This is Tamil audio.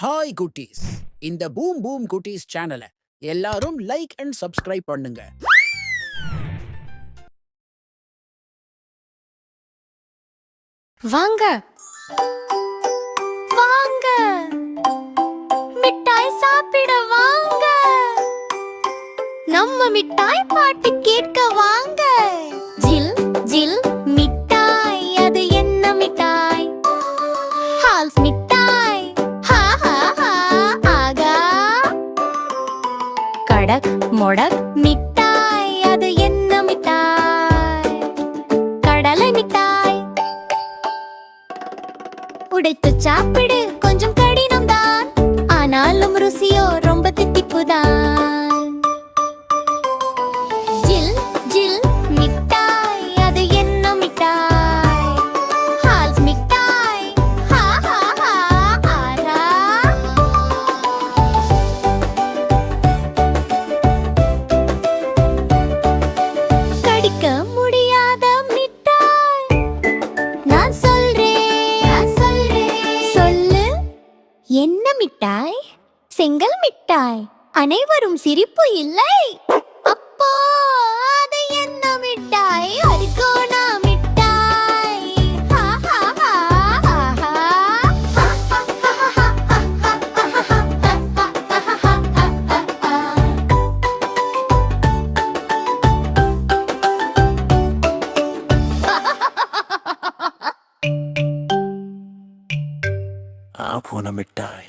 ஹாய் குட்டீஸ், இந்த பூம் பூம் குட்டீஸ் சேனலை எல்லாரும் லைக் அண்ட் சப்ஸ்கிரைப் பண்ணுங்க. வாங்க வாங்க மிட்டாய் சாப்பிட வாங்க, நம்ம மிட்டாய் பாட்டு கேட்க வாங்க. ஜில் ஜில் மிட்டாய், அது என்ன மிட்டாய்? ஹால்ஸ் மிட்டாய், ஹா ஹா ஹா ஆகா. கடக் மொடக் மிட்டாய், அது என்ன மிட்டாய்? கடலை மிட்டாய். உடைத்து சாப்பிடு, கொஞ்சம் கடினம் தான், ஆனாலும் ருசியோ ரொம்ப தித்திப்புதான். ஜில் ஜில் மிட்டாய், அது என்ன மிட்டாய்? ஹால்ஸ் மிட்டாய், ஹா ஹா ஹா ஆரா. கடிக்க முடியாத மிட்டாய், நான் சொல்றேன் சொல்லு. என்ன மிட்டாய்? செங்கல் மிட்டாய். அனைவரும் சிரிப்பு இல்லை. அப்போ அது என்ன மிட்டாய்? அரிக்கோனா மிட்டாய். ஹா ஹா ஹா ஆஹா. आप हो ना मिठाई।